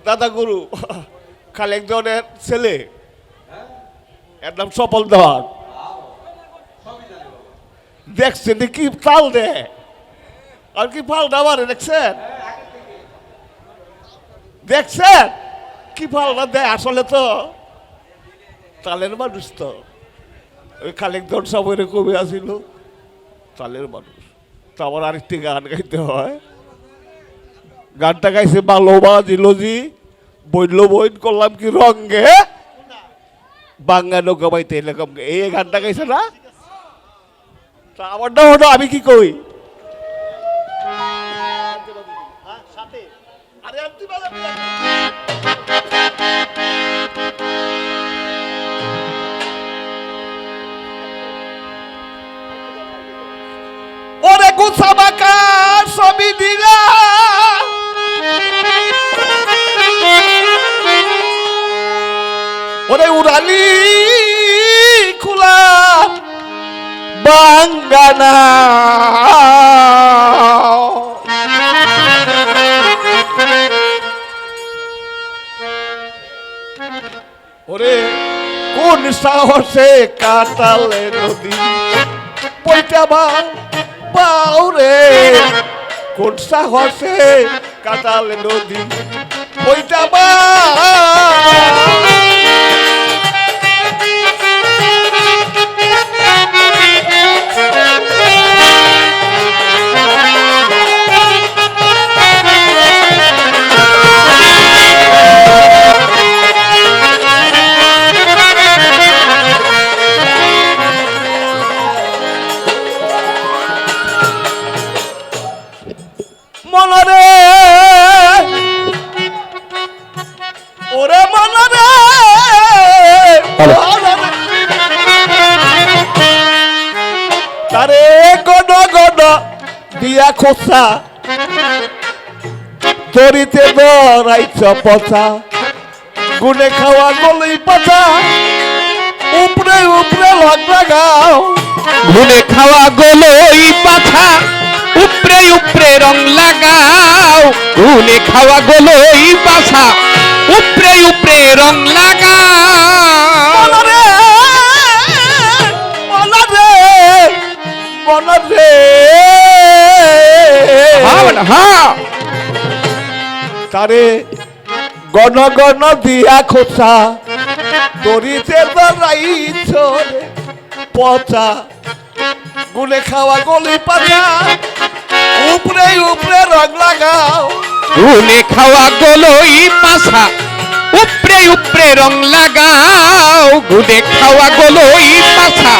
দাদা গুরু খালেকজনের ছেলে, এর নাম সফল দেওয়ার। দেখছেন কি তাল দেয় আর কি ফাল দাবারে, দেখছেন দেখছেন কি ফালটা দেয়। আসলে তো তালের মানুষ, তো ওই খালেকজন সব কমে আসিল তালের মানুষ। তো আমার আরেকটি গান গাইতে হয়। গানটা গাইছে বালোবা দিলজি বইল বইন করলাম কি রঙ্গে বাঙ্গা নৌকা বাইতে এরকম, এই গানটা গাইছে না। তা আমারটা হলো আমি কি কই, ওরে গুছামাকা ছবি দিলা ওরে উড়ালি খোলা বাঙ্গানা ওরে কোন সাহসে কাটালে নদী বইটা বাউরে, কোন সাহসে কাটালে নদী বইটা মনরে ওরে মনরে তারে গড গড দিয়া খোসা তরিতে দরাইছ পচা গুনে খাওয়া গলই পাতা উপরে উপরে লগ লাগাও, গুনে খাওয়া গলই পাছা উপরে উপরে রং লাগাও, গুনে খাওয়া গলই পাছা উপরে উপরে রং লাগাও। মনরে মনরে মনরে হ্যাঁ তারে গণ গণ দিয়া খোসা দড়িতে দাঁড়াইছ পচা গুলে খাওয়া গলি পাতা উপরে উপরে রং লাগাও, গুনে খাওয়া গলই পাছা উপরে উপরে রং লাগাও, গুনে খাওয়া গলই পাছা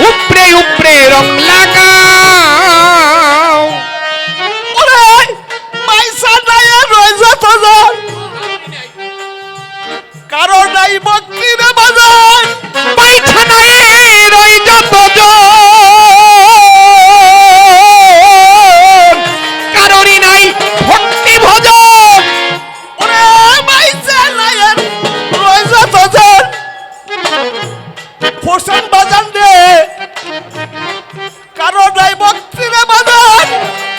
উপরে উপরে রং লাগাও। ওরে মাইসা নাই রয়ে যত জন কারো নাই বক্তি রে বাজার, পাইছা নাই রই যত কারোরই নাই ভক্তি ভজন। ওরে মাইসা নাই রয়ে যত জন ফোসন বাজান রে কারো নাই বক্তি রে বাজার,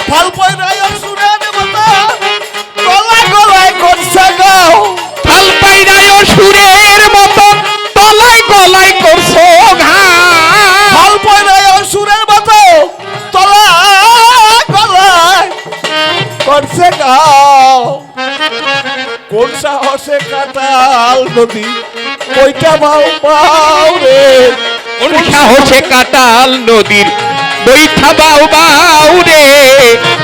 ফাল পয় রায় সুরে রে বাতা গলা গলায় করছে গাও, ফাল পাইরায় সুরের মতন তলায় গলায় করছো ঘাম। ফাল পয় রায় সুরের মতো তলা গলায় করছে গাও। কোন সাহসে কাটাল নদী ওইটা বাউ বাউ রে, কোন সাহসে কাটাল নদীর বৈঠা বাউ বাউ রে,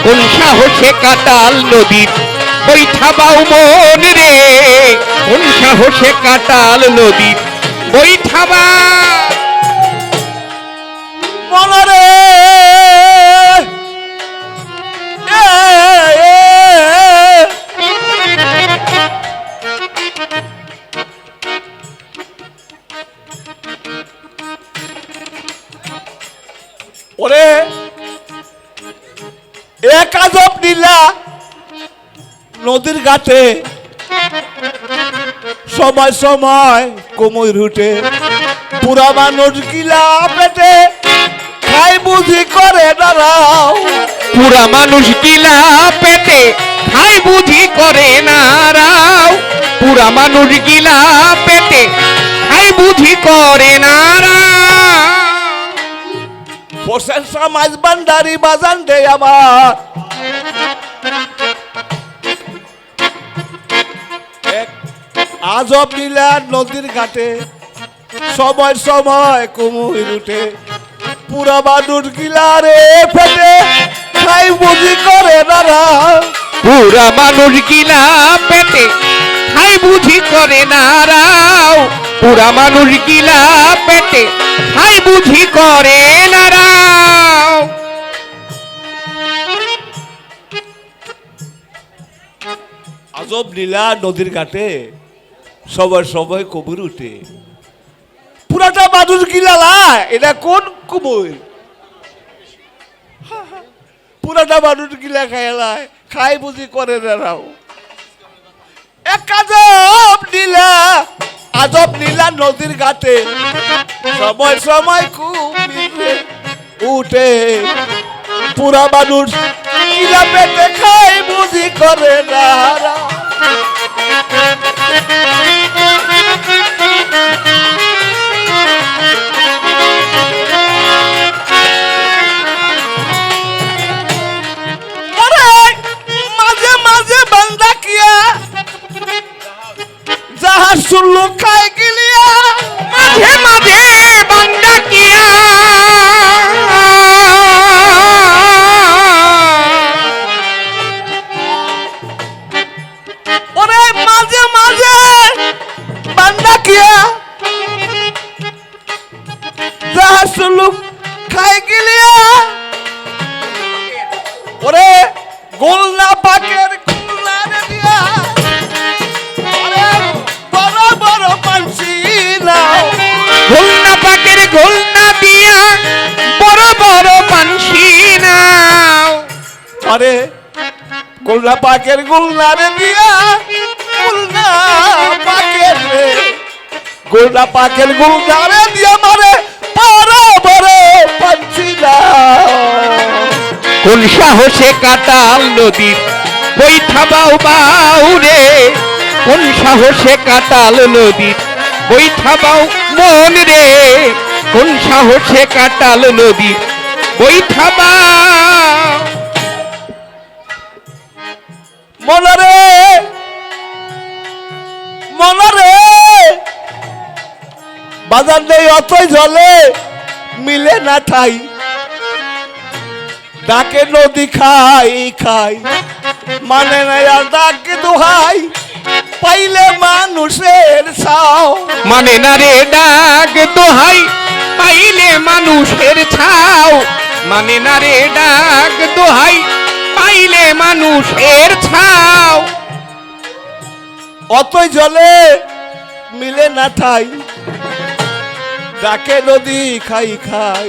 কোন সাহসে কাটাল নদীর বৈঠা বাউ মন রে, কোন সাহসে কাটাল নদীর বৈঠা বাউ। মনরে ওরে এক আজব নীলা নদীর ঘাটে সময় সময় কোমর রুটে পুরা মানুষ গিলা পেটে খাই বুঝি করে দাঁড়াও, পুরা মানুষ গিলা পেটে খাই বুঝি করে নারাও, পুরা মানুষ গিলা পেটে খাই বুঝি করে নারা প্রশংসা মাঝ বান্ডারি বাজান দে আমার এক আজব লীলা নদীর ঘাটে সময় সময় কুমুর উঠে পুরা মানুষ গিলা রে ফেটে খাই বুঝি করে নারা পুরা মানুষ গিলা পেটে খাই বুঝি করে নারাও পুরা মানুষ গিলা পেটে খাই বুঝি করে নারাও আজব লীলা নদীর ঘাটে সময় সময় কুমুর উঠে পুরাটা মানুষ গিলালা এটা কোন কুমুর পুরাটা মানুষ গিলা খাইলায় খাই বুঝি করে নারাও এক আজব নীলা নদীর ঘাটে সময় সময় কুমিরে উঠে পুরা মানুষ গিলা পেটে খাই বুঝি করে নারা মাঝে মাঝে বান্দা কিয়া যাহার শুনলো খায় গিলিয়া মাঝে মাঝে বান্দা কিয়া ওরে মাঝে মাঝে বান্দা কিয়া যাহার শুনলো খায় গিলিয়া ওরে গোলনা পাকের গোলনা দিয়া ওরে বড় বড় পানসি নাও ঘুলনা পাকের ঘুলনা দিয়া বড় বড় পানসি নাও আরে গোলনা পাকের গোলনা রে দিয়া গোলনা পাকের রে গোলনা পাকের গোলনা রে দিয়া মারে বড় বড় পানসি নাও কোন সাহসে কাটাল নদীর বৈঠা বাউ বাউ রে কোন সাহসে কাটাল নদীর বৈঠা বাউ মন রে কোন সাহসে কাটাল নদীর বৈঠা বাউ মনরে মনরে বাজার নেই অতই জলে মিলে না ঠাই ডাকে নদী খাই খাই মানে না আর ডাকে দোহাই পাইলে মানুষের ছাও মানে না রে ডাক দোহাই পাইলে মানুষের ছাও মানে না রে ডাক দোহাই পাইলে মানুষের ছাও অতই জলে মিলে না ঠাই ডাকে নদী খাই খাই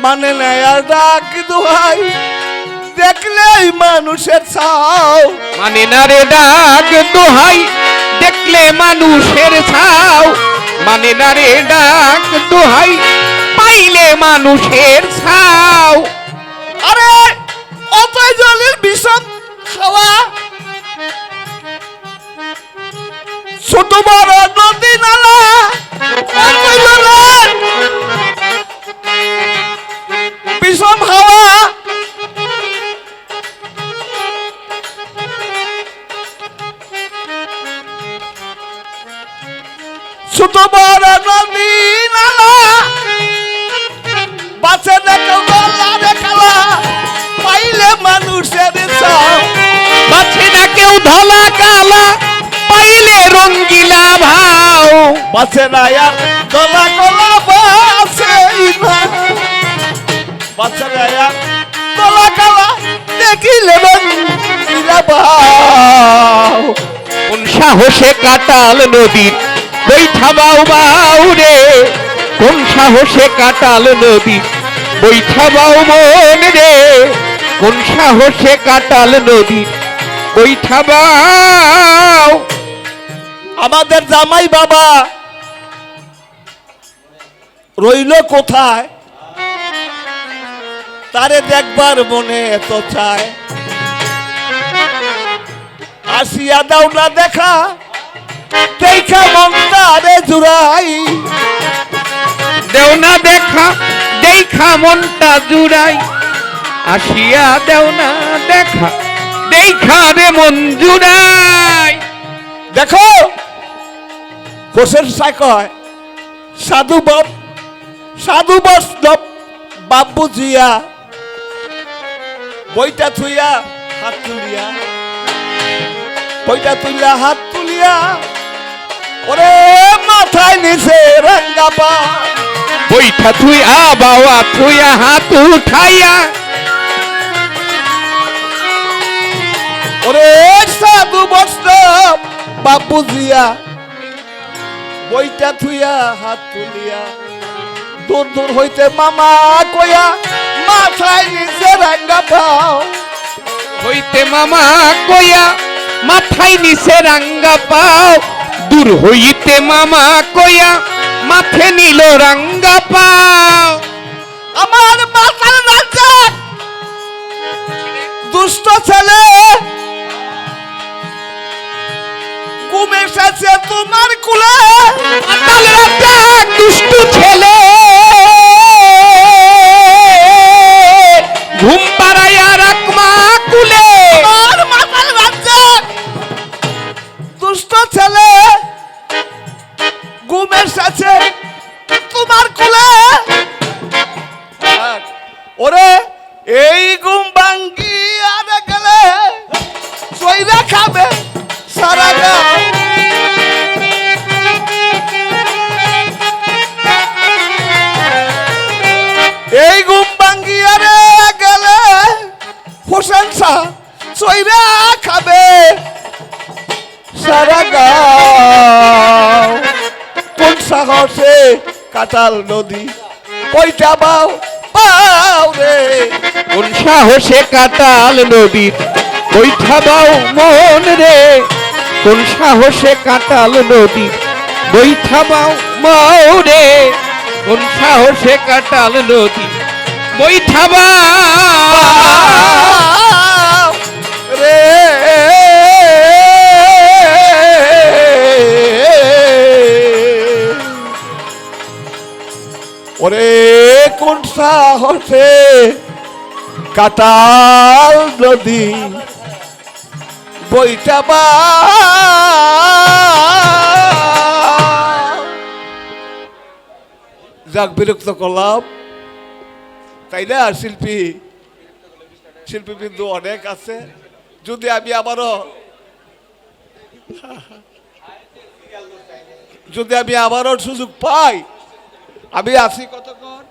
মানে না আর ডাক দোহাই দেখলেই মানুষের ছাও মানে না রে ডাক দোহাই দেখলে মানুষের ছাও মানে না রে ডাক দোহাই পাইলে মানুষের ছাও আরে অতই জলের বিষম খাওয়া ছোট বড় নদী নালা অতই জলের বিষম হাওয়া ছোট বড় নদী নালা বাঁচে না কেউ গলা রে কালা পাইলে মানুষের ছাও বাছে না কেউ ধলা কালা পাইলে রঙ্গিলা ভাও বাঁচে না আর গলা গলা বাঁচে না বাঁচে না আর গলা গলা দেখিলে রঙ্গিলা ভাও কোন সাহসে কাটাল নদীর বৈঠা বাউ বাউ রে কোন সাহসে কাটাল নদীর বৈঠা বাউ মন রে কোন সাহসে কাটাল নদীর বৈঠা বাউ আমাদের জামাই বাবা রইল কোথায় তারে দেখবার মনে এত চায় আসিয়া দাও না দেখা দেখা মনটা রে জুড়াই দেও না দেখা দেখা মনটা জুড়াই আসিয়া দেও না দেখা দেখা রে মন জুড়াই। দেখো হোসেন সাই কয় সাধু বৈষ্ণব বাবু জিয়া বইটা থুইয়া হাত তুলিয়া বইটা তুলিয়া হাত তুলিয়া ওরে মাথায় নিচে রাঙ্গা পা বইটা থুইয়া বাবা থুইয়া হাত উঠাইয়া ওরে সাধু বৈষ্ণব বাবু জিয়া বইটা থুইয়া হাত তুলিয়া দূর দূর হইতে মামা কয়া মাথায় নিচে রাঙ্গা পাও হইতে মামা কয়া মাথায় নিচে রাঙ্গা পাও দূর হইতে মামা কয়া মাথে নিল রাঙ্গা পাও। আমার মাথার রাজা দুষ্ট ছেলে ঘুম এসেছে তোমার কুলে মাতাল রাজা দুষ্ট ছেলে ঘুম পাড়াইয়া রাখমা কুলে। আমার মাথার রাজা দুষ্ট ছেলে ঘুম এসেছে তোমার কুলে ওরে এই ঘুম ভাঙ্গি আর গেলে সইরা খাবে সারা গাঁও এই ঘুম ভাঙ্গি আর গেলে হোসেন শাহ সইরা খাবে সারা গাঁও কোন সাহসে কাটাল নদী কইটা বাও পাও রে কোন সাহসে কাটাল নদীর বৈঠা দাও মন রে কোন সাহসে কাটাল নদীর বৈঠা দাও মাও রে কোন সাহসে কাটাল নদী বৈঠা পাও রে ওরে কোন সাহসে কাটাল নদী বইটা বা যাক বিরক্ত করলাম তাই না শিল্পী বিন্দু অনেক আছে যদি আমি আবারও সুযোগ পাই আমি আছি কতক্ষণ